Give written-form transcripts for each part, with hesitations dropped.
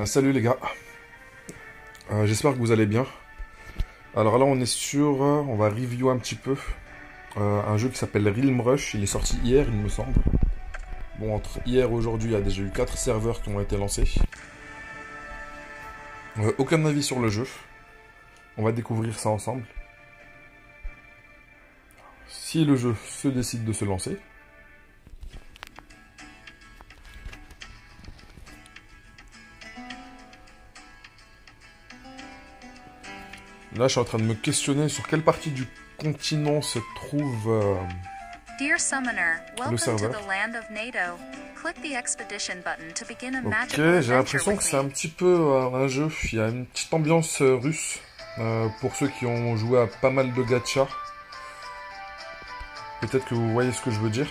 Salut les gars, j'espère que vous allez bien. Alors là on est sur, on va review un petit peu un jeu qui s'appelle Realm Rush, il est sorti hier il me semble. Bon, entre hier et aujourd'hui il y a déjà eu 4 serveurs qui ont été lancés. Aucun avis sur le jeu, on va découvrir ça ensemble. Si le jeu se décide de se lancer. Là, je suis en train de me questionner sur quelle partie du continent se trouve Dear Summoner, welcome to serveur. the land of NATO. Click the expedition button to begin a Ok, magical j'ai adventure l'impression que with c'est un me. petit peu un jeu. Il y a une petite ambiance russe pour ceux qui ont joué à pas mal de gacha. Peut-être que vous voyez ce que je veux dire.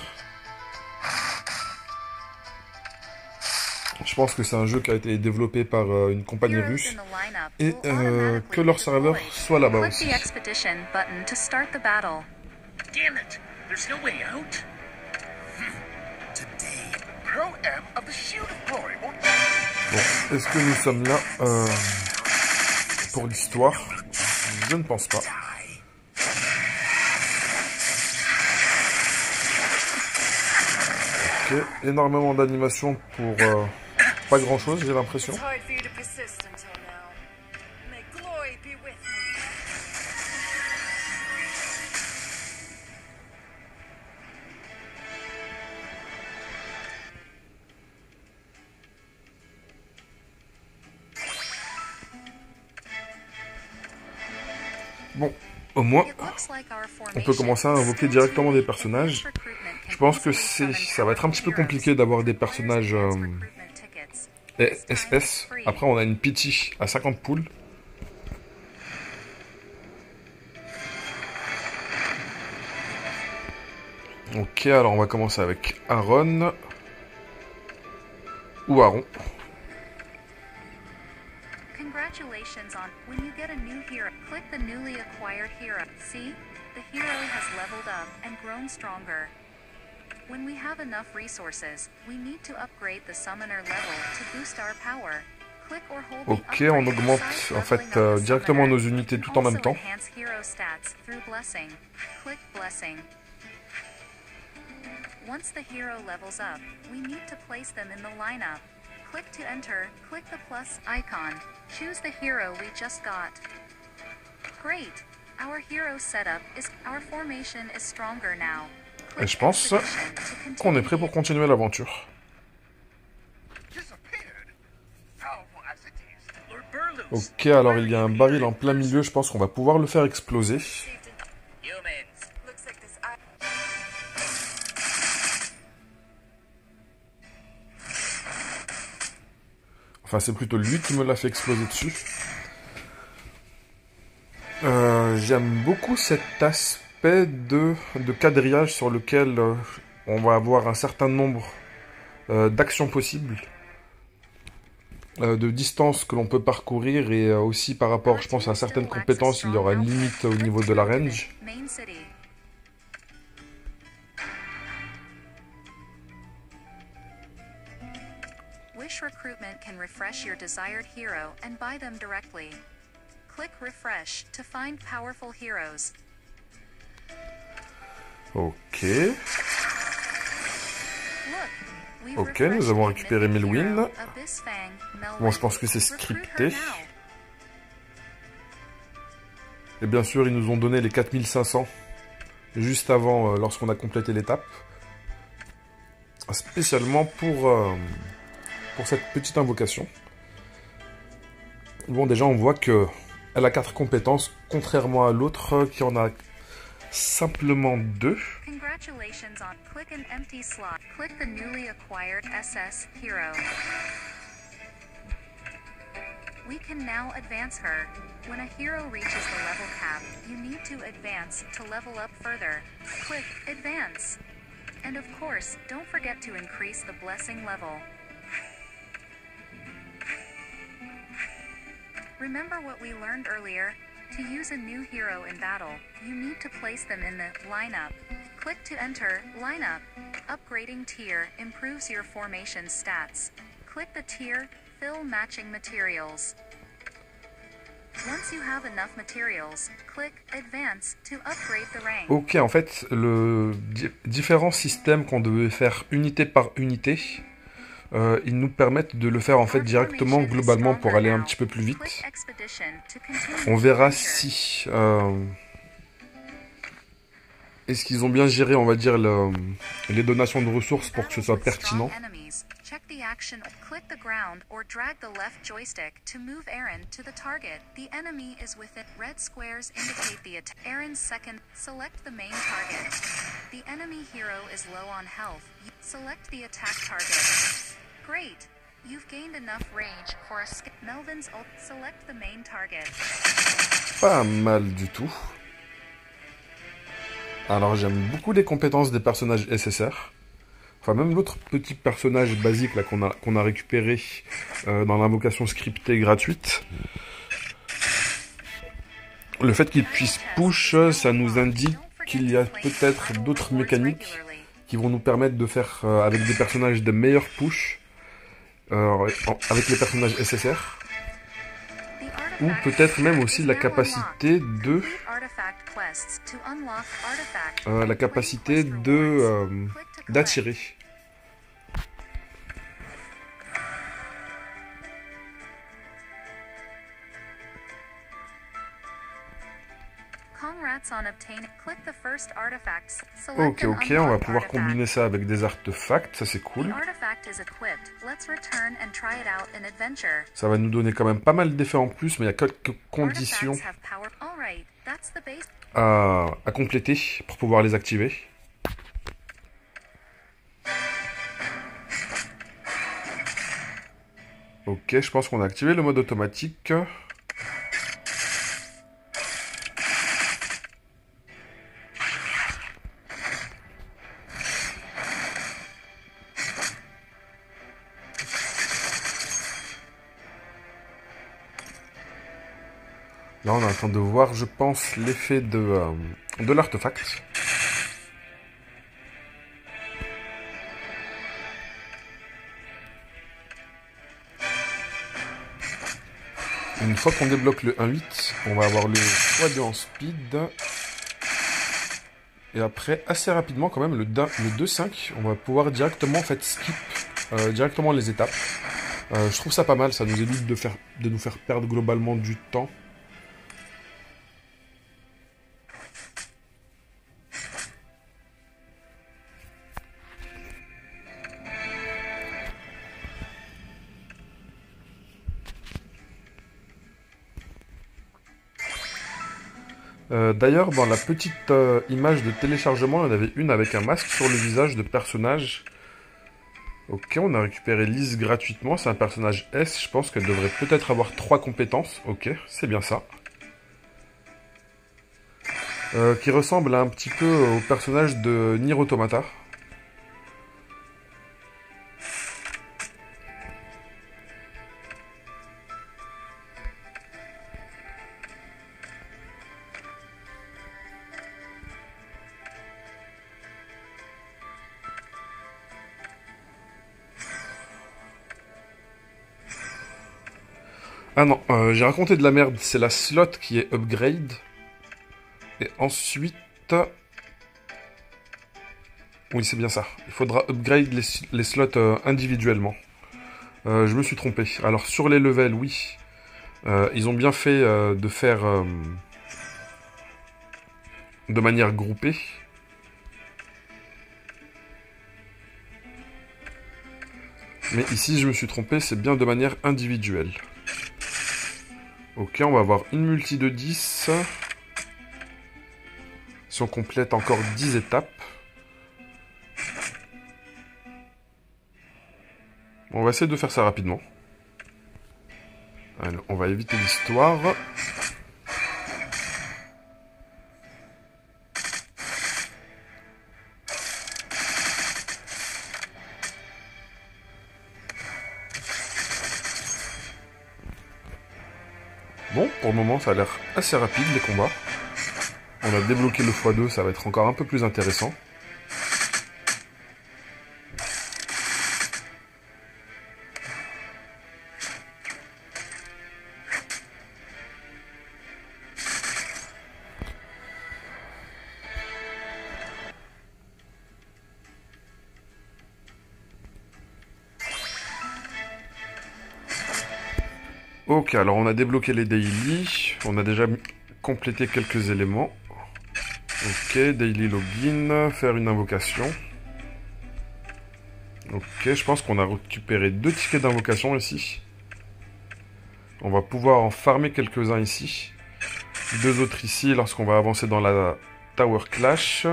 Je pense que c'est un jeu qui a été développé par une compagnie Heroes russe in the lineup et will automatically que leur be serveur deployed. soit là-bas Click aussi. the expedition button to start the battle. Damn it! There's no way out. Today, Pro-Am of the Shield of Glory will... Bon, est-ce que nous sommes là pour l'histoire? Je ne pense pas. Ok, énormément d'animation pour pas grand-chose, j'ai l'impression. It's hard for you to persist until now. May glory be with me. Bon, au moins, It looks like our on peut commencer à invoquer directement des personnages. Je pense que ça va être un petit peu compliqué d'avoir des personnages SS. Après, on a une pity à 50 poules. Ok, alors on va commencer avec Aaron. Ou Aaron. Congratulations on when you get a new hero. Click the newly acquired hero. See? The hero has leveled up and grown stronger. When we have enough resources, we need to upgrade the summoner level to boost our power. Click or hold the Ok, on upgrade augmente beside en fait leveling up the directement summoner. nos unités You tout can en même also temps. enhance hero stats through blessing. Click blessing. Once the hero levels up, we need to place them in the lineup. Click to enter, click the plus icon. Choose the hero we just got. Great! Our hero setup is... Our formation is stronger now. Et je pense qu'on est prêt pour continuer l'aventure. disappeared. Powerful as it is. Lord Burlus. Ok, alors il y a un baril en plein milieu, je pense qu'on va pouvoir le faire exploser. Humans. Looks like this eye. Enfin, c'est plutôt lui qui me l'a fait exploser dessus. J'aime beaucoup cet aspect de quadrillage sur lequel on va avoir un certain nombre d'actions possibles, de distances que l'on peut parcourir et aussi par rapport, je pense, à certaines compétences, il y aura une limite au niveau de la range. Main city. Wish Recruitment can refresh your desired hero and buy them directly. Click Refresh to find powerful heroes. Ok. Look, we've Ok, refreshed nous avons the récupéré mythic Melwyn. hero, Abyssfang Melwyn. Bon, je pense que c'est Recruit her scripté. now. Et bien sûr, ils nous ont donné les 4500 juste avant, lorsqu'on a complété l'étape. Spécialement pour cette petite invocation. Bon, déjà, on voit que elle a 4 compétences, contrairement à l'autre qui en a simplement 2. Congratulations on click an empty slot. Click the newly acquired SS hero. We can now advance her. When a hero reaches the level cap, you need to advance to level up further. Click advance. And of course, don't forget to increase the blessing level. Remember what we learned earlier? To use a new hero in battle, you need to place them in the lineup. Click to enter lineup. Upgrading tier improves your formation stats. Click the tier Fill matching materials. Once you have enough materials, click Advance to upgrade the rank. Ok, en fait, le différents systèmes qu'on devait faire unité par unité, ils nous permettent de le faire en fait directement, globalement, pour aller un petit peu plus vite. On verra si... est-ce qu'ils ont bien géré, on va dire, les donations de ressources pour que ce soit pertinent. Check the action. Click the ground or drag the left joystick to move Aaron to the target. The enemy is within. Red squares indicate the attack. Aaron's second. Select the main target. The enemy hero is low on health. Select the attack target. Great. You've gained enough range for a skip. Melvin's ult. Select the main target. Pas mal du tout. Alors j'aime beaucoup les compétences des personnages SSR. Enfin, même l'autre petit personnage basique là qu'on a récupéré dans l'invocation scriptée gratuite. Le fait qu'il puisse push, ça nous indique qu'il y a peut-être d'autres mécaniques qui vont nous permettre de faire avec des personnages de meilleurs push, avec les personnages SSR. Ou peut-être même aussi la capacité de... d'attirer. Ok, on va pouvoir combiner ça avec des artefacts, ça c'est cool. Ça va nous donner quand même pas mal d'effets en plus, mais il y a quelques conditions à compléter pour pouvoir les activer. Ok, je pense qu'on a activé le mode automatique. Là, on est en train de voir, je pense, l'effet de l'artefact. Une fois qu'on débloque le 1.8, on va avoir le x2 en speed. Et après, assez rapidement quand même, le 2.5, on va pouvoir directement en fait skip directement les étapes. Je trouve ça pas mal, ça nous évite de nous faire perdre globalement du temps. D'ailleurs, dans la petite image de téléchargement, il y en avait une avec un masque sur le visage de personnage. Ok, on a récupéré Lise gratuitement, c'est un personnage S, je pense qu'elle devrait peut-être avoir 3 compétences. Ok, c'est bien ça. Qui ressemble un petit peu au personnage de Nier Automata. Ah non, j'ai raconté de la merde, c'est la slot qui est upgrade. Et ensuite... Oui, c'est bien ça. Il faudra upgrade les slots individuellement. Je me suis trompé. Alors, sur les levels, oui. Ils ont bien fait de faire... de manière groupée. Mais ici, je me suis trompé, c'est bien de manière individuelle. Ok, on va avoir une multi de 10. Si on complète encore 10 étapes. On va essayer de faire ça rapidement. Alors, on va éviter l'histoire. Bon, pour le moment, ça a l'air assez rapide, les combats. On a débloqué le x2, ça va être encore un peu plus intéressant. Ok, alors on a débloqué les daily. On a déjà complété quelques éléments. Ok, daily login, faire une invocation. Ok, je pense qu'on a récupéré 2 tickets d'invocation ici. On va pouvoir en farmer quelques-uns ici. 2 autres ici lorsqu'on va avancer dans la Tower Clash.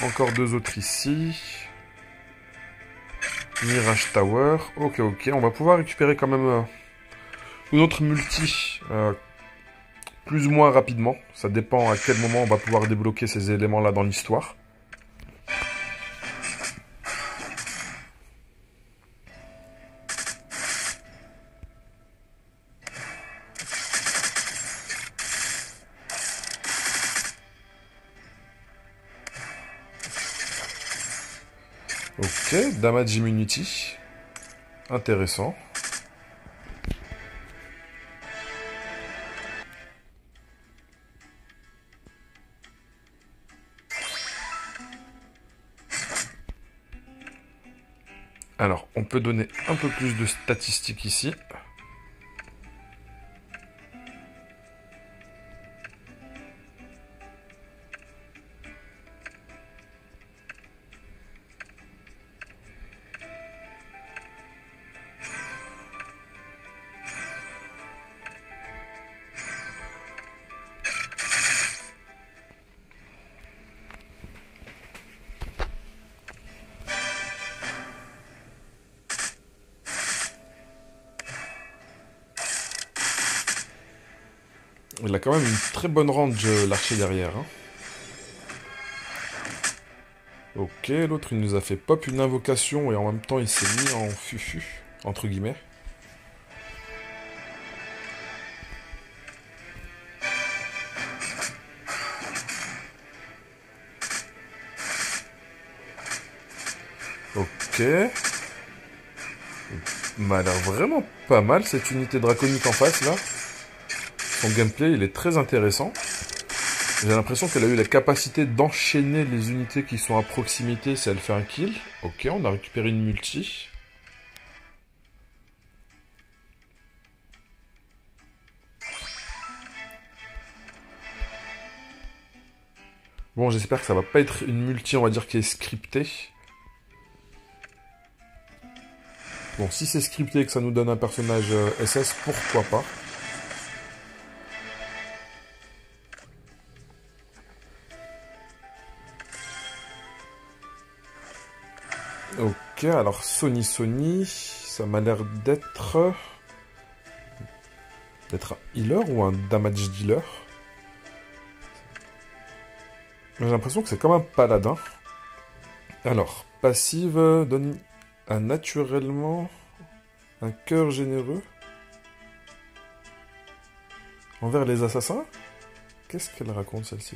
Encore 2 autres ici. Mirage Tower. Ok, ok. On va pouvoir récupérer quand même une autre multi. Plus ou moins rapidement. Ça dépend à quel moment on va pouvoir débloquer ces éléments-là dans l'histoire. Ok, damage immunity. Intéressant. Alors, on peut donner un peu plus de statistiques ici. Il a quand même une très bonne range, l'archer derrière. Hein. Ok, l'autre il nous a fait pop une invocation et en même temps il s'est mis en fufu, entre guillemets. Ok. M'a l'air vraiment pas mal cette unité draconique en face là. Son gameplay il est très intéressant. J'ai l'impression qu'elle a eu la capacité d'enchaîner les unités qui sont à proximité si elle fait un kill. Ok, on a récupéré une multi. Bon, j'espère que ça va pas être une multi, on va dire, qui est scriptée. Bon, si c'est scripté et que ça nous donne un personnage SS, pourquoi pas. Ok, alors Sony, ça m'a l'air d'être un healer ou un damage dealer. J'ai l'impression que c'est comme un paladin. Alors, passive donne naturellement un cœur généreux envers les assassins. Qu'est-ce qu'elle raconte celle-ci?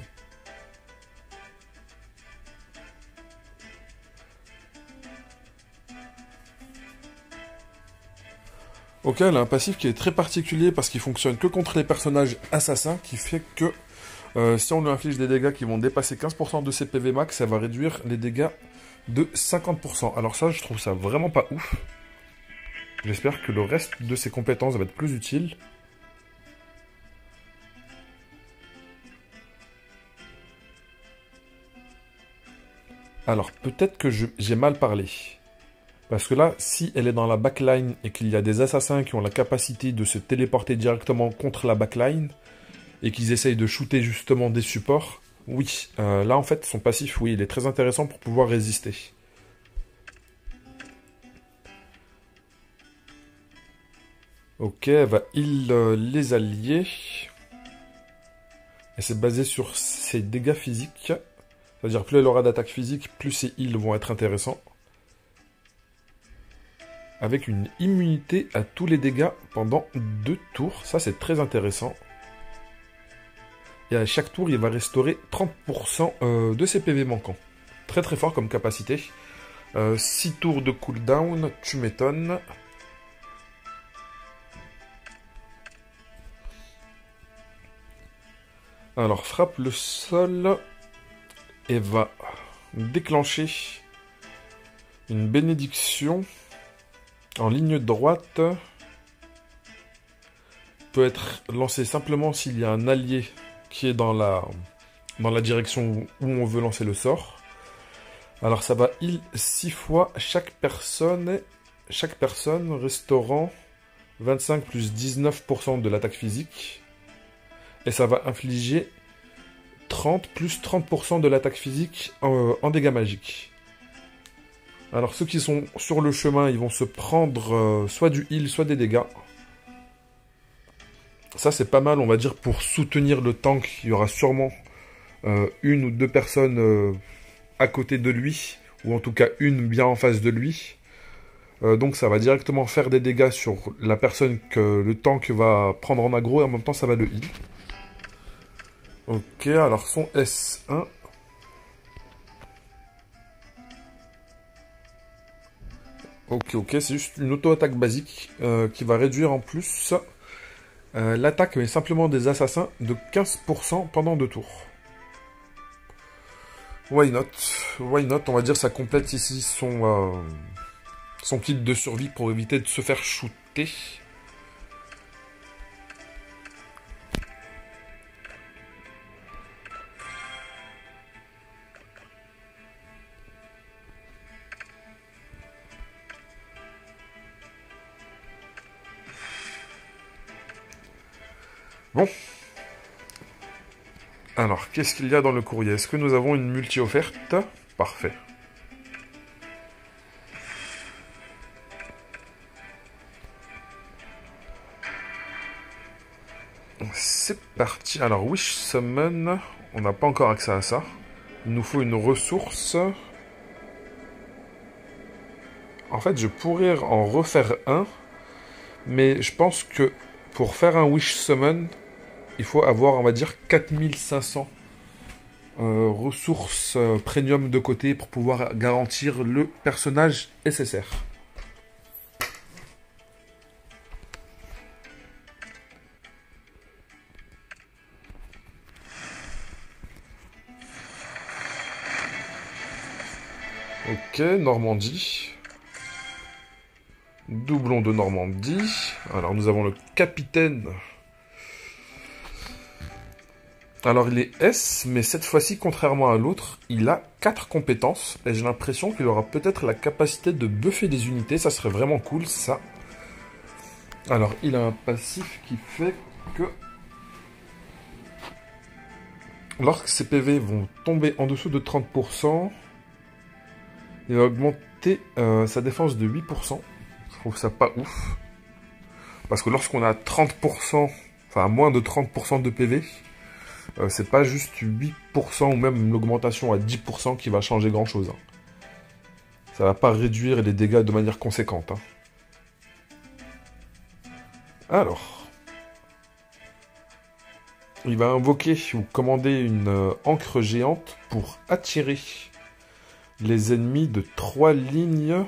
Ok, elle a un passif qui est très particulier parce qu'il fonctionne que contre les personnages assassins, qui fait que si on lui inflige des dégâts qui vont dépasser 15% de ses PV max, ça va réduire les dégâts de 50%. Alors ça, je trouve ça vraiment pas ouf. J'espère que le reste de ses compétences va être plus utile. Alors, peut-être que j'ai mal parlé. Parce que là, si elle est dans la backline et qu'il y a des assassins qui ont la capacité de se téléporter directement contre la backline et qu'ils essayent de shooter justement des supports, oui, là en fait son passif, oui, il est très intéressant pour pouvoir résister. Ok, elle va heal les alliés. Et c'est basé sur ses dégâts physiques. C'est-à-dire plus elle aura d'attaque physique, plus ses heals vont être intéressants. Avec une immunité à tous les dégâts pendant 2 tours. Ça, c'est très intéressant. Et à chaque tour, il va restaurer 30% de ses PV manquants. Très très fort comme capacité. 6 tours de cooldown, tu m'étonnes. Alors, frappe le sol et va déclencher une bénédiction en ligne droite peut être lancé simplement s'il y a un allié qui est dans la direction où on veut lancer le sort. Alors ça va heal 6 fois chaque personne restaurant 25 plus 19% de l'attaque physique. Et ça va infliger 30 plus 30% de l'attaque physique en dégâts magiques. Alors ceux qui sont sur le chemin, ils vont se prendre soit du heal, soit des dégâts. Ça c'est pas mal, on va dire, pour soutenir le tank. Il y aura sûrement une ou deux personnes à côté de lui, ou en tout cas une bien en face de lui. Donc ça va directement faire des dégâts sur la personne que le tank va prendre en aggro, et en même temps ça va le heal. Ok, alors son S1. Ok, c'est juste une auto-attaque basique qui va réduire en plus l'attaque, mais simplement des assassins, de 15% pendant 2 tours. Why not? On va dire ça complète ici son kit de survie pour éviter de se faire shooter. Bon. Alors, qu'est-ce qu'il y a dans le courrier? Est-ce que nous avons une multi-offerte? Parfait. C'est parti. Alors, Wish Summon, on n'a pas encore accès à ça. Il nous faut une ressource. En fait, je pourrais en refaire un, mais je pense que pour faire un Wish Summon, il faut avoir, on va dire, 4500 ressources premium de côté pour pouvoir garantir le personnage SSR. Ok, Normandie. Doublon de Normandie. Alors nous avons le capitaine. Alors il est S, mais cette fois-ci, contrairement à l'autre, il a 4 compétences. Et j'ai l'impression qu'il aura peut-être la capacité de buffer des unités. Ça serait vraiment cool, ça. Alors il a un passif qui fait que lorsque ses PV vont tomber en dessous de 30%, il va augmenter sa défense de 8%. Je trouve ça pas ouf. Parce que lorsqu'on a 30%, enfin moins de 30% de PV, c'est pas juste 8% ou même l'augmentation à 10% qui va changer grand chose. Ça va pas réduire les dégâts de manière conséquente. Alors, il va invoquer ou commander une encre géante pour attirer les ennemis de 3 lignes.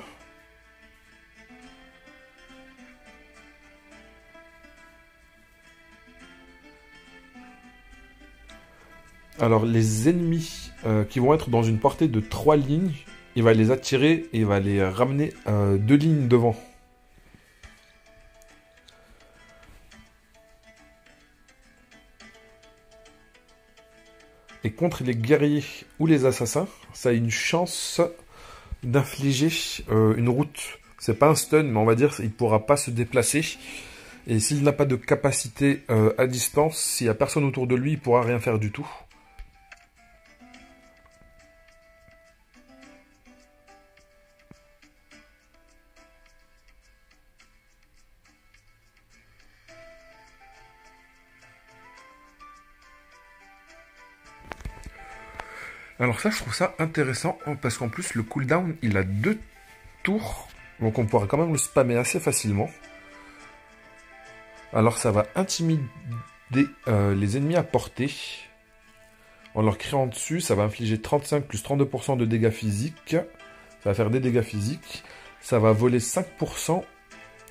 Alors, les ennemis qui vont être dans une portée de 3 lignes, il va les attirer et il va les ramener 2 lignes devant. Et contre les guerriers ou les assassins, ça a une chance d'infliger une route. C'est pas un stun, mais on va dire qu'il ne pourra pas se déplacer. Et s'il n'a pas de capacité à distance, s'il n'y a personne autour de lui, il ne pourra rien faire du tout. Alors ça, je trouve ça intéressant, parce qu'en plus, le cooldown, il a 2 tours, donc on pourra quand même le spammer assez facilement. Alors ça va intimider les ennemis à portée. En leur criant dessus, ça va infliger 35 plus 32% de dégâts physiques. Ça va faire des dégâts physiques. Ça va voler 5%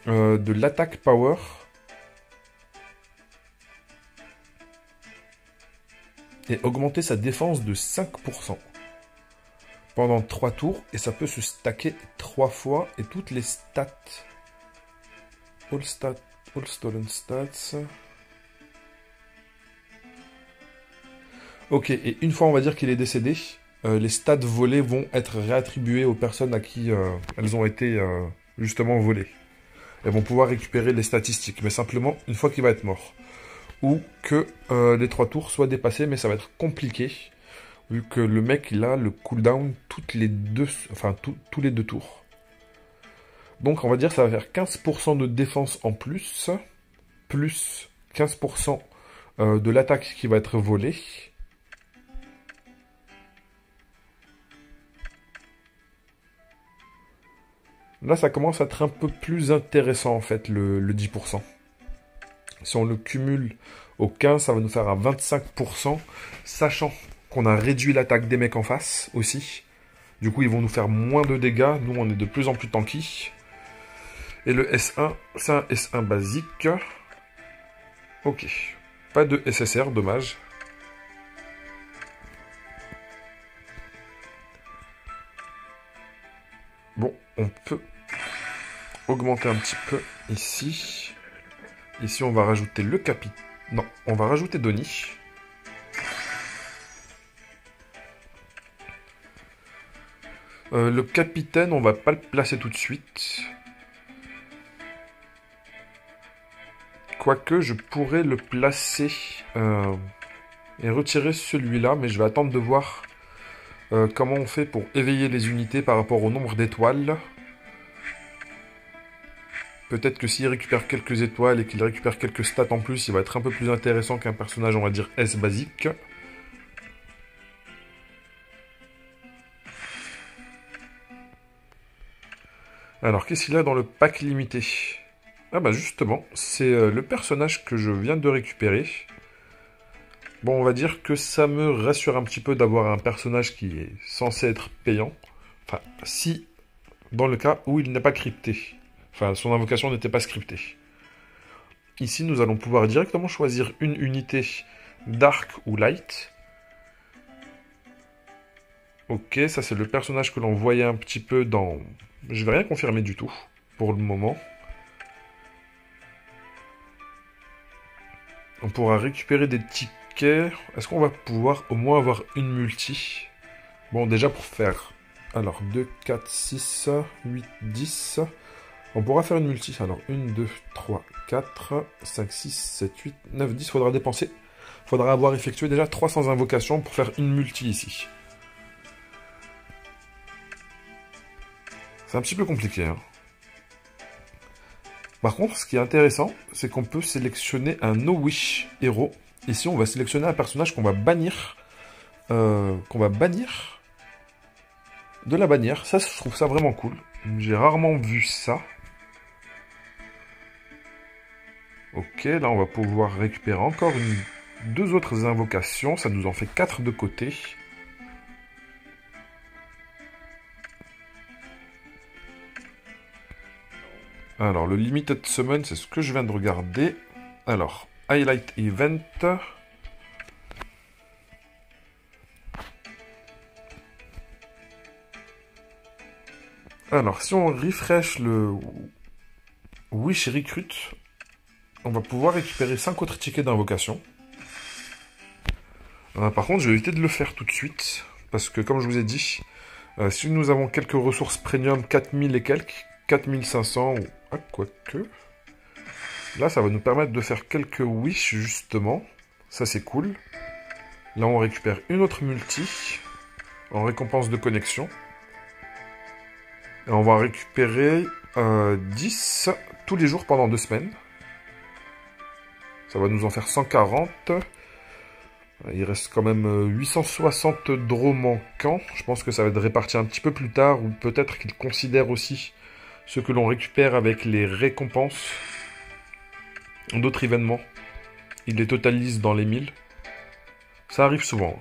de l'attaque power. Et augmenter sa défense de 5% pendant 3 tours, et ça peut se stacker 3 fois, et toutes les stats, all stolen stats, Ok, et une fois on va dire qu'il est décédé, les stats volées vont être réattribuées aux personnes à qui elles ont été justement volées. Elles vont pouvoir récupérer les statistiques, mais simplement une fois qu'il va être mort. Ou que les 3 tours soient dépassés, mais ça va être compliqué, vu que le mec il a le cooldown toutes les deux, enfin tous les 2 tours. Donc on va dire que ça va faire 15% de défense en plus 15% de l'attaque qui va être volée. Là, ça commence à être un peu plus intéressant, en fait, le 10%. Si on le cumule au 15, ça va nous faire un 25%, sachant qu'on a réduit l'attaque des mecs en face, aussi. Du coup, ils vont nous faire moins de dégâts. Nous, on est de plus en plus tanky. Et le S1, c'est un S1 basique. Ok. Pas de SSR, dommage. Bon, on peut augmenter un petit peu ici. Ici, on va rajouter le capitaine. Non, on va rajouter Donnie. Le capitaine, on va pas le placer tout de suite. Quoique, je pourrais le placer et retirer celui-là, mais je vais attendre de voir comment on fait pour éveiller les unités par rapport au nombre d'étoiles. Peut-être que s'il récupère quelques étoiles et qu'il récupère quelques stats en plus, il va être un peu plus intéressant qu'un personnage, on va dire, S basique. Alors, qu'est-ce qu'il a dans le pack limité? Ah bah justement, c'est le personnage que je viens de récupérer. Bon, on va dire que ça me rassure un petit peu d'avoir un personnage qui est censé être payant. Enfin, si, dans le cas où il n'est pas crypté. Enfin, son invocation n'était pas scriptée. Ici, nous allons pouvoir directement choisir une unité Dark ou Light. Ok, ça c'est le personnage que l'on voyait un petit peu dans... Je vais rien confirmer du tout, pour le moment. On pourra récupérer des tickets. Est-ce qu'on va pouvoir au moins avoir une multi? Bon, déjà pour faire... Alors, 2, 4, 6, 8, 10... On pourra faire une multi. Alors, 1, 2, 3, 4, 5, 6, 7, 8, 9, 10. Faudra dépenser. Faudra avoir effectué déjà 300 invocations pour faire une multi ici. C'est un petit peu compliqué, hein. Par contre, ce qui est intéressant, c'est qu'on peut sélectionner un No Wish héros. Ici, on va sélectionner un personnage qu'on va bannir. De la bannière. Ça, je trouve ça vraiment cool. J'ai rarement vu ça. Ok, là, on va pouvoir récupérer encore deux autres invocations. Ça nous en fait 4 de côté. Alors, le Limited Summon, c'est ce que je viens de regarder. Alors, Highlight Event. Alors, si on refresh le Wish Recruit, on va pouvoir récupérer 5 autres tickets d'invocation. Par contre, je vais éviter de le faire tout de suite, parce que comme je vous ai dit, si nous avons quelques ressources premium, 4000 et quelques, 4500, ou... Ah, quoique... Là, ça va nous permettre de faire quelques wish, justement. Ça, c'est cool. Là, on récupère une autre multi, en récompense de connexion. Et on va récupérer 10 tous les jours pendant 2 semaines. Ça va nous en faire 140. Il reste quand même 860 draws manquants. Je pense que ça va être réparti un petit peu plus tard. Ou peut-être qu'ils considèrent aussi ce que l'on récupère avec les récompenses d'autres événements. Ils les totalisent dans les 1000. Ça arrive souvent.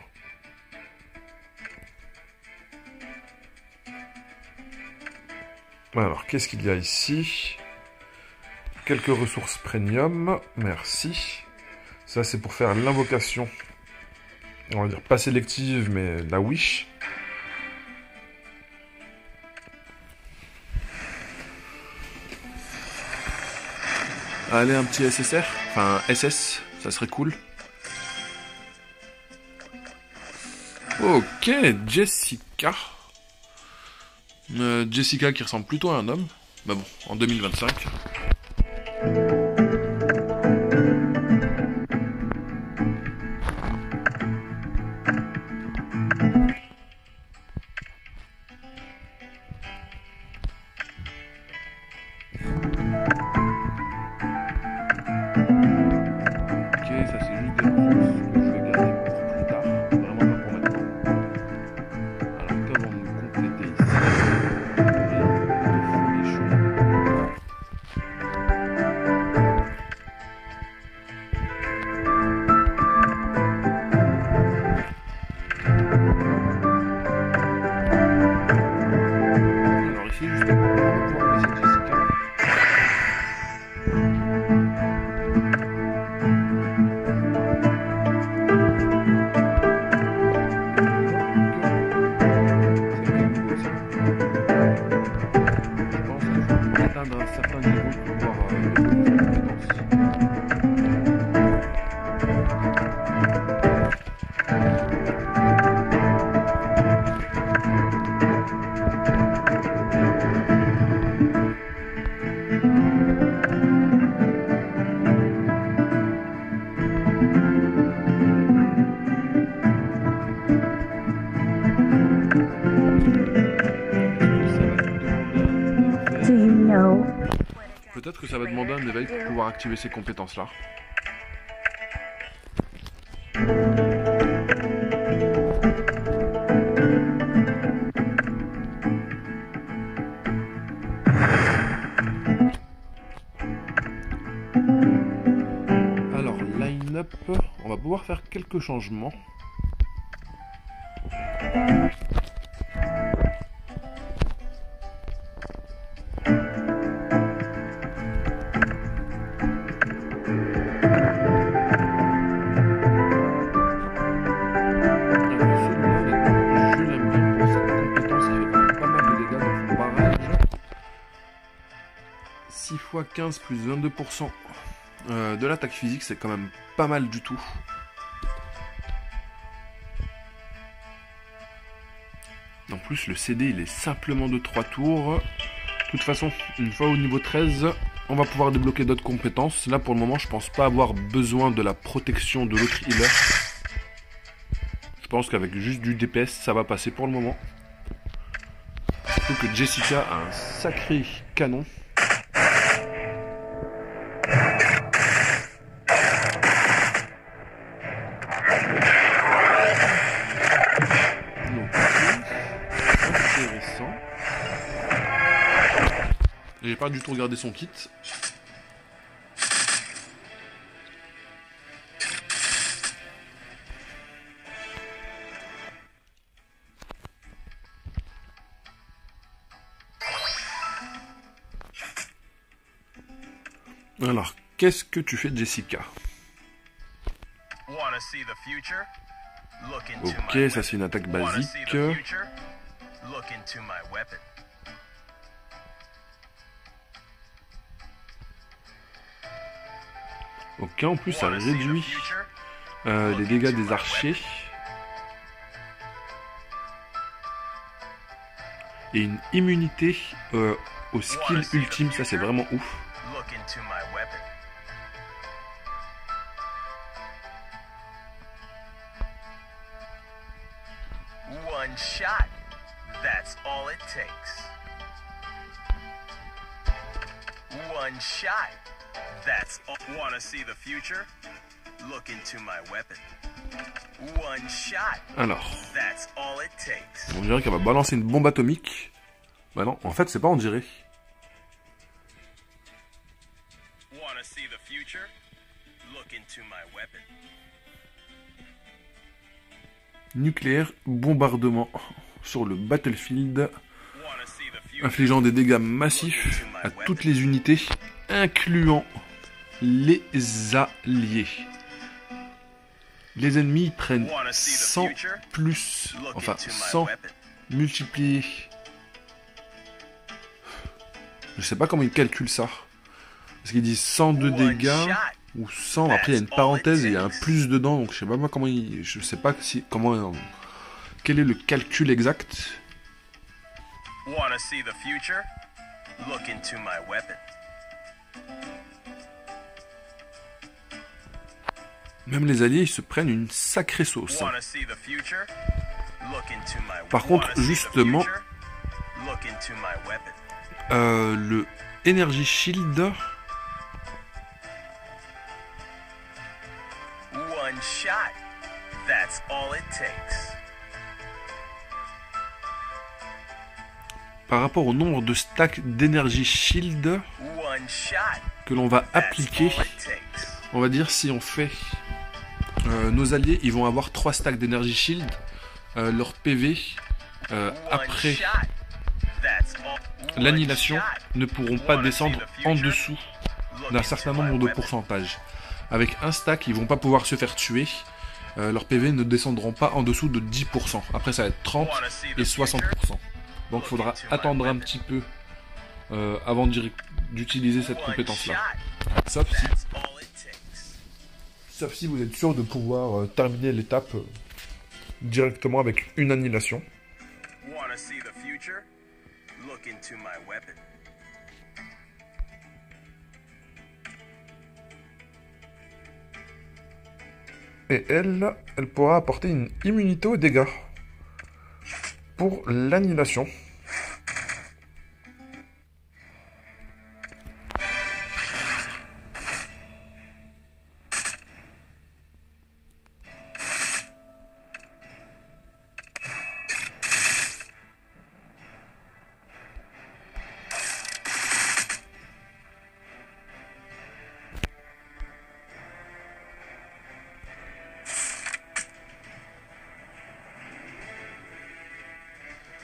Alors, qu'est-ce qu'il y a ici? Quelques ressources premium, merci. Ça, c'est pour faire l'invocation. On va dire pas sélective, mais la wish. Allez, un petit SSR. Enfin, SS, ça serait cool. Ok, Jessica. Jessica qui ressemble plutôt à un homme. Mais bon, en 2025. Peut-être que ça va demander un éveil pour pouvoir activer ces compétences-là. Alors, line-up, on va pouvoir faire quelques changements. Fois 15 plus 22% de l'attaque physique, c'est quand même pas mal du tout. En plus, le CD, il est simplement de 3 tours. De toute façon, une fois au niveau 13, on va pouvoir débloquer d'autres compétences. Là, pour le moment, je pense pas avoir besoin de la protection de l'autre healer. Je pense qu'avec juste du DPS, ça va passer pour le moment. Surtout que Jessica a un sacré canon. J'ai pas du tout regardé son kit. Alors, qu'est-ce que tu fais, Jessica? Ok, ça c'est une attaque basique. Ok, en plus ça réduit les dégâts des archers. Et une immunité au skill ultime, ça c'est vraiment ouf. One shot, that's all it takes. One shot. That's all. Wanna see the future? Look into my weapon. One shot. Alors, that's all it takes. On dirait qu'elle va balancer une bombe atomique. Bah non, en fait, c'est pas on dirait. Wanna see the future? Look into my weapon. Nucléaire, bombardement sur le battlefield, infligeant des dégâts massifs à toutes les unités, incluant les alliés. Les ennemis prennent 100 plus, enfin 100 multiplié. Je sais pas comment ils calculent ça. Parce qu'ils disent 102 dégâts ou 100. Après il y a une parenthèse et il y a un plus dedans, donc je sais pas comment ils, je sais pas si comment quel est le calcul exact? Wanna see the future? Look into my weapon. Même les alliés, ils se prennent une sacrée sauce. Wanna see the future? Look into my Par contre, Wanna see the justement, future? Look into my weapon. le Energy Shield, One shot. That's all it takes. par rapport au nombre de stacks d'Energy Shield One shot. que l'on va That's appliquer, all it takes. on va dire si on fait... nos alliés, ils vont avoir 3 stacks d'Energy Shield. Leur PV, One après shot. That's all. One l'annihilation, shot. ne pourront pas Wanna see descendre the en future? dessous Look d'un into certain my nombre de weapon. pourcentages. Avec un stack, ils vont pas pouvoir se faire tuer. Leurs PV ne descendront pas en dessous de 10%. Après, ça va être 30 Wanna see the et future? 60%. Donc, il faudra attendre un petit peu avant d'utiliser cette One compétence-là. shot. Sauf si, That's all it takes. sauf si vous êtes sûr de pouvoir terminer l'étape directement avec une annihilation. Wanna see the future? Look into my weapon. Et elle pourra apporter une immunité aux dégâts pour l'annihilation.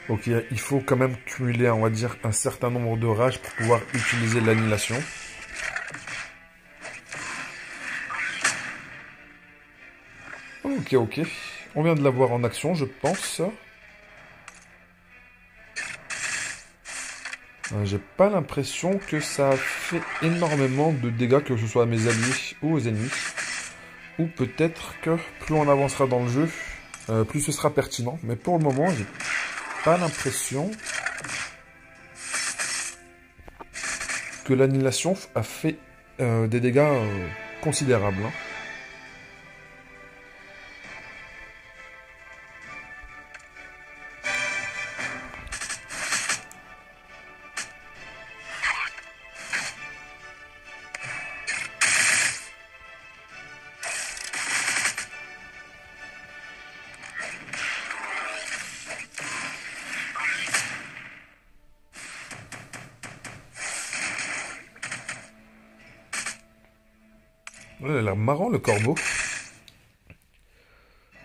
Donc il faut quand même cumuler, on va dire, un certain nombre de rages pour pouvoir utiliser l'annihilation. Ok. On vient de la voir en action, je pense. J'ai pas l'impression que ça a fait énormément de dégâts, que ce soit à mes alliés ou aux ennemis. Ou peut-être que plus on avancera dans le jeu, plus ce sera pertinent. Mais pour le moment, j'ai pas l'impression que l'annihilation a fait des dégâts considérables. Hein. Ouais, il a l'air marrant le corbeau.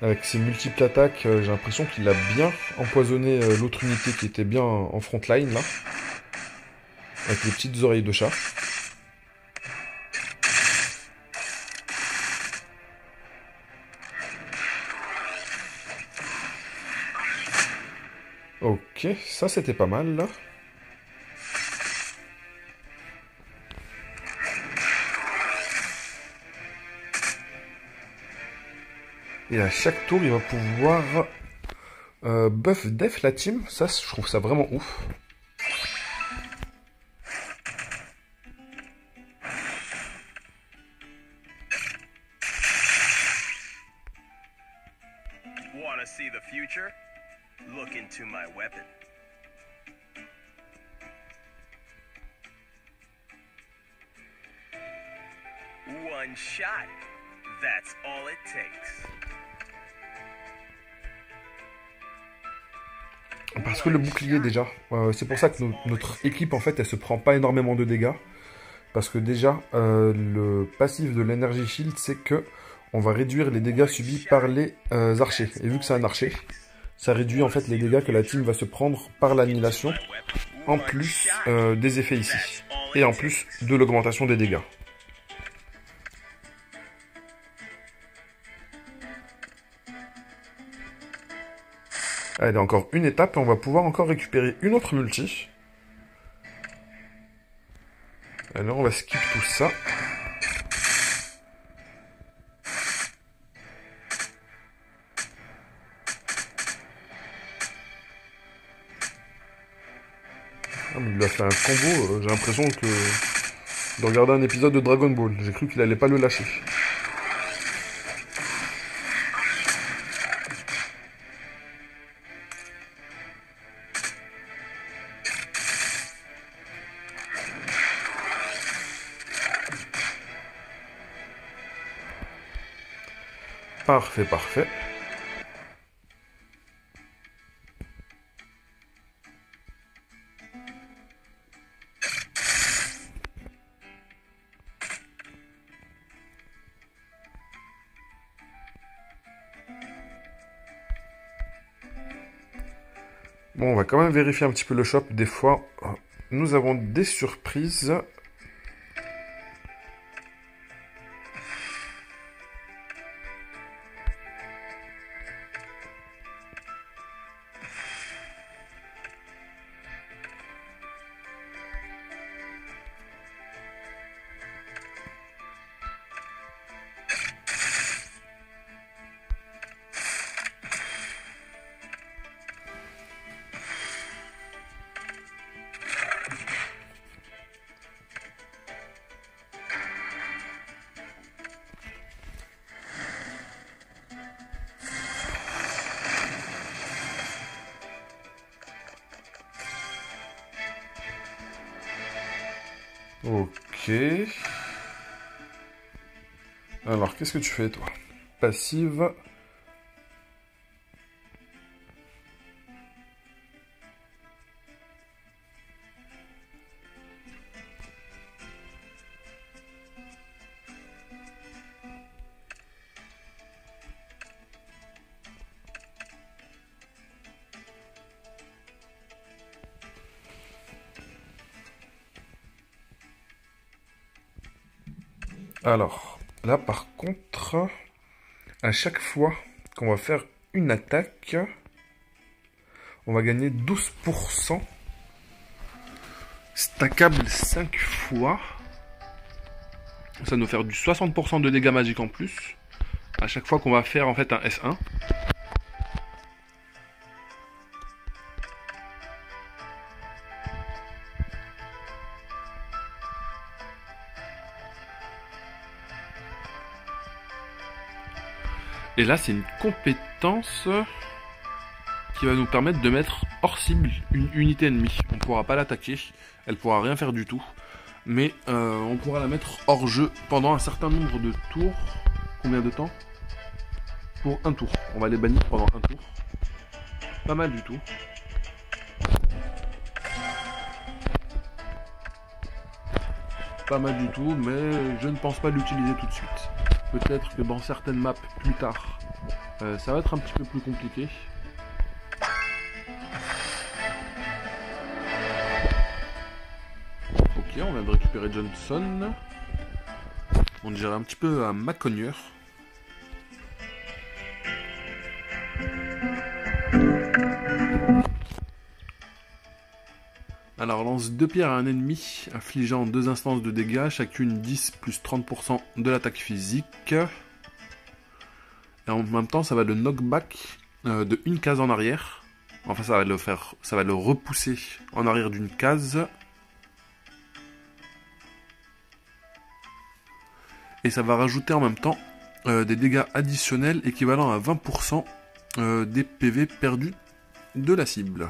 Avec ses multiples attaques, j'ai l'impression qu'il a bien empoisonné l'autre unité qui était bien en front line là. Avec les petites oreilles de chat. Ok, ça c'était pas mal là. Et à chaque tour, il va pouvoir buff def la team. Ça, je trouve ça vraiment ouf. Wanna see the future? Look into my weapon. One shot. That's all it takes. Parce que le bouclier déjà, c'est pour ça que notre équipe en fait elle se prend pas énormément de dégâts. Parce que déjà le passif de l'Energy Shield c'est que on va réduire les dégâts subis par les archers. Et vu que c'est un archer, ça réduit en fait les dégâts que la team va se prendre par l'annihilation, en plus des effets ici. Et en plus de l'augmentation des dégâts. Allez, encore une étape et on va pouvoir encore récupérer une autre multi. Alors on va skip tout ça. lui a fait un combo. J'ai l'impression de regarder un épisode de Dragon Ball. J'ai cru qu'il allait pas le lâcher. Parfait, parfait. Bon, on va quand même vérifier un petit peu le shop. Des fois, nous avons des surprises. Ok. Alors, qu'est-ce que tu fais, toi? Passive. Alors, là, par contre, à chaque fois qu'on va faire une attaque, on va gagner 12%. Stackable 5 fois. Ça va nous faire du 60% de dégâts magiques en plus. À chaque fois qu'on va faire en fait un S1. Et là, c'est une compétence qui va nous permettre de mettre hors cible une unité ennemie. On ne pourra pas l'attaquer, elle ne pourra rien faire du tout. Mais on pourra la mettre hors jeu pendant un certain nombre de tours. Combien de temps? Pour un tour. On va les bannir pendant un tour. Pas mal du tout. Pas mal du tout, mais je ne pense pas l'utiliser tout de suite. Peut-être que dans certaines maps plus tard, ça va être un petit peu plus compliqué. Ok, on vient de récupérer Johnson. On dirait un petit peu un macogneur. Alors lance 2 pierres à un ennemi, infligeant 2 instances de dégâts, chacune 10 plus 30% de l'attaque physique. Et en même temps, ça va le knockback de une case en arrière. Enfin, ça va le repousser en arrière d'une case. Et ça va rajouter en même temps des dégâts additionnels équivalents à 20% des PV perdus de la cible.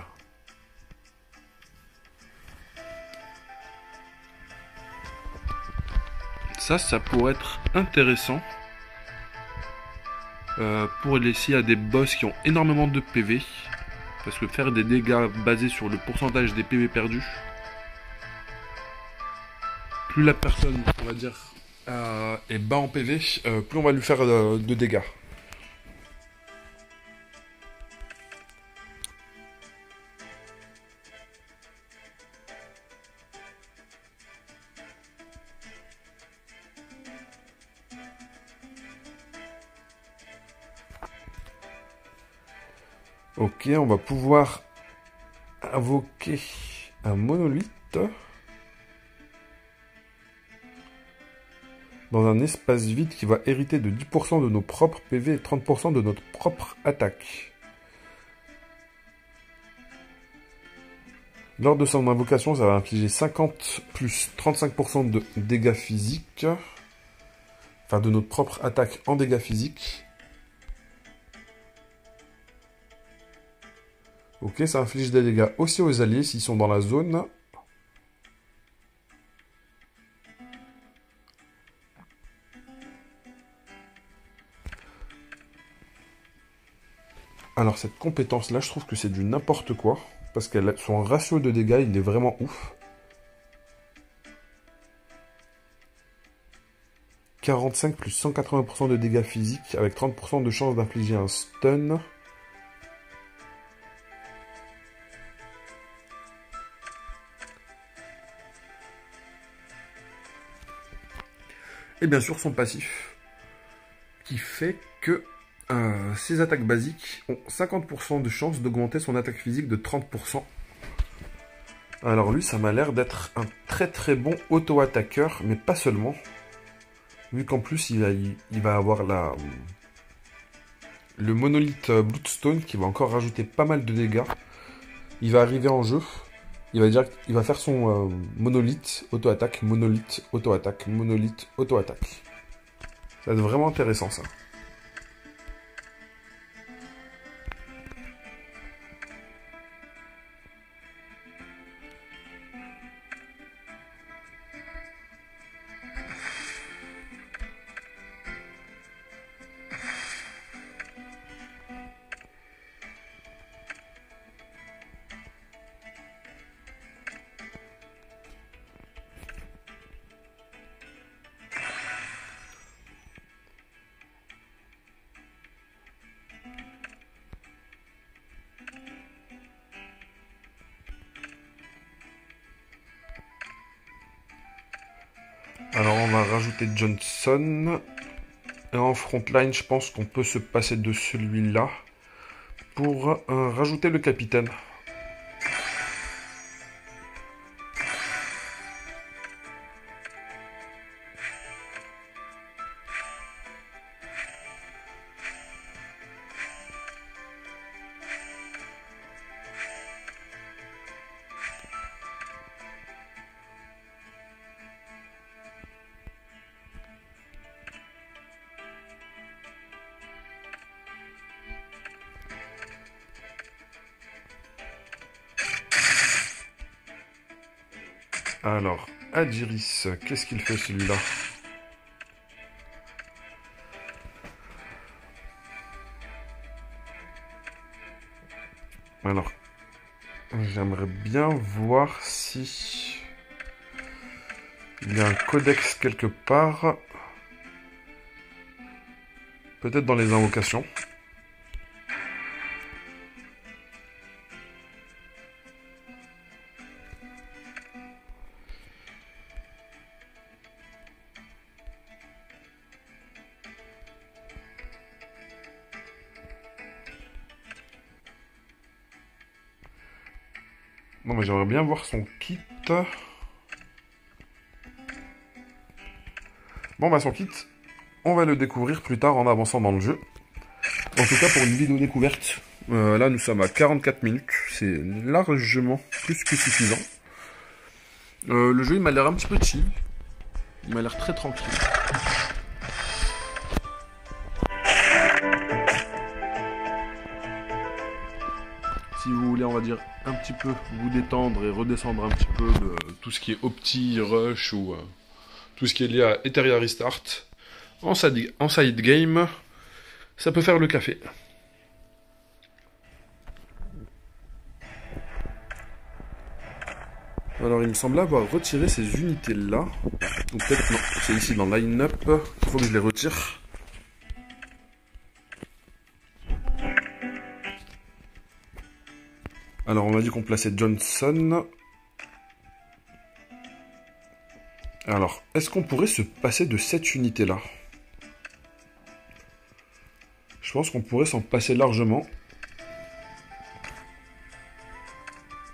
Ça pourrait être intéressant pour s'il y a des boss qui ont énormément de PV, parce que faire des dégâts basés sur le pourcentage des PV perdus, plus la personne, on va dire, est bas en PV, plus on va lui faire de dégâts. Ok, on va pouvoir invoquer un monolithe dans un espace vide qui va hériter de 10% de nos propres PV et 30% de notre propre attaque. Lors de son invocation, ça va infliger 50 plus 35% de dégâts physiques. Enfin, de notre propre attaque en dégâts physiques. Ok, ça inflige des dégâts aussi aux alliés s'ils sont dans la zone. Alors cette compétence-là, je trouve que c'est du n'importe quoi. Parce que son ratio de dégâts, il est vraiment ouf. 45 plus 180% de dégâts physiques avec 30% de chance d'infliger un stun. Et bien sûr son passif, qui fait que ses attaques basiques ont 50% de chance d'augmenter son attaque physique de 30%. Alors lui, ça m'a l'air d'être un très bon auto-attaqueur, mais pas seulement. Vu qu'en plus, il va avoir le monolithe Bloodstone qui va encore rajouter pas mal de dégâts. Il va arriver en jeu. Il va faire son monolithe, auto-attaque, monolithe, auto-attaque, monolithe, auto-attaque. Ça va être vraiment intéressant ça. Alors on va rajouter Johnson. Et en frontline, je pense qu'on peut se passer de celui-là pour rajouter le capitaine. Alors, Adiris, qu'est-ce qu'il fait celui-là? Alors, j'aimerais bien voir si il y a un codex quelque part. Peut-être dans les invocations. Non mais j'aimerais bien voir son kit. Bon bah son kit, on va le découvrir plus tard en avançant dans le jeu. En tout cas pour une vidéo découverte, là nous sommes à 44 minutes, c'est largement plus que suffisant. Le jeu il m'a l'air un petit peu chill, il m'a l'air très tranquille. Si vous voulez, on va dire, un petit peu vous détendre et redescendre un petit peu de tout ce qui est Opti, Rush ou tout ce qui est lié à Etheria Restart, en side game, ça peut faire le café. Alors il me semble avoir retiré ces unités là, ou peut-être non, c'est ici dans line-up, il faut que je les retire. Alors on a dit qu'on plaçait Johnson. Alors, est-ce qu'on pourrait se passer de cette unité-là? Je pense qu'on pourrait s'en passer largement.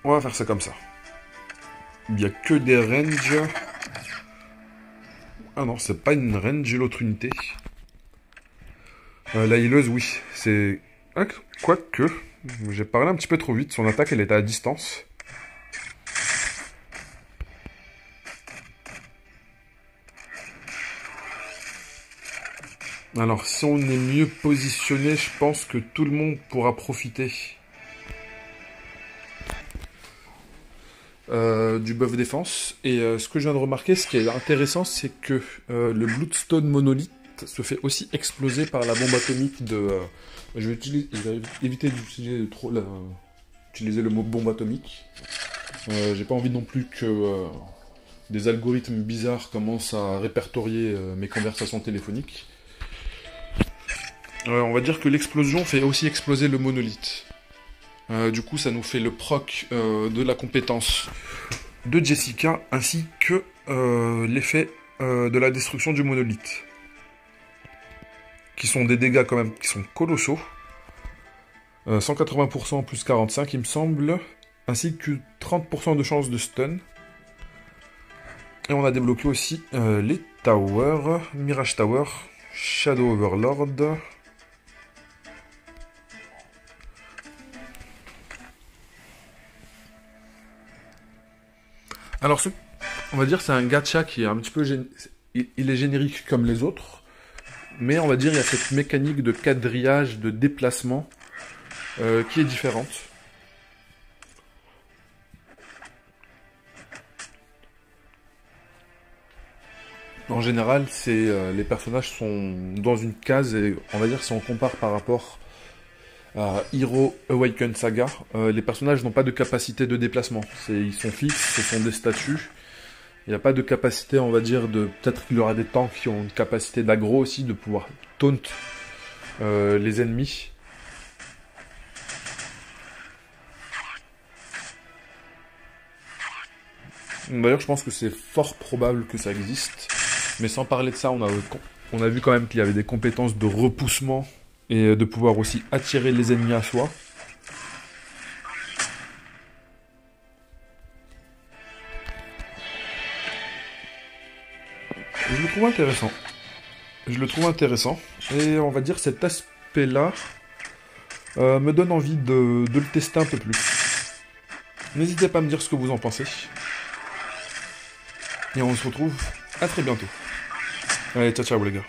On va faire ça comme ça. Il n'y a que des ranges. Ah non, c'est pas une range l'autre unité. La healeuse, oui. C'est... Ah, quoique... J'ai parlé un petit peu trop vite. Son attaque, elle était à distance. Alors, si on est mieux positionné, je pense que tout le monde pourra profiter du buff défense. Et ce que je viens de remarquer, ce qui est intéressant, c'est que le Bloodstone Monolith se fait aussi exploser par la bombe atomique de... je vais éviter d'utiliser utiliser le mot bombe atomique. J'ai pas envie non plus que des algorithmes bizarres commencent à répertorier mes conversations téléphoniques. On va dire que l'explosion fait aussi exploser le monolithe. Du coup, ça nous fait le proc de la compétence de Jessica, ainsi que l'effet de la destruction du monolithe. Qui sont des dégâts quand même, qui sont colossaux. 180% plus 45, il me semble. Ainsi que 30% de chance de stun. Et on a débloqué aussi les towers. Mirage Tower, Shadow Overlord. Alors, on va dire c'est un gacha qui est un petit peu... Il est générique comme les autres. Mais on va dire il y a cette mécanique de quadrillage, de déplacement qui est différente. En général, les personnages sont dans une case et on va dire si on compare par rapport à Hero Awaken Saga, les personnages n'ont pas de capacité de déplacement. Ils sont fixes, ce sont des statues. Il n'y a pas de capacité, on va dire, de... Peut-être qu'il y aura des tanks qui ont une capacité d'aggro aussi, de pouvoir taunt les ennemis. D'ailleurs, je pense que c'est fort probable que ça existe. Mais sans parler de ça, on a vu quand même qu'il y avait des compétences de repoussement et de pouvoir aussi attirer les ennemis à soi. Je le trouve intéressant. Je le trouve intéressant. Et on va dire cet aspect-là me donne envie de le tester un peu plus. N'hésitez pas à me dire ce que vous en pensez. Et on se retrouve à très bientôt. Allez, ciao ciao les gars.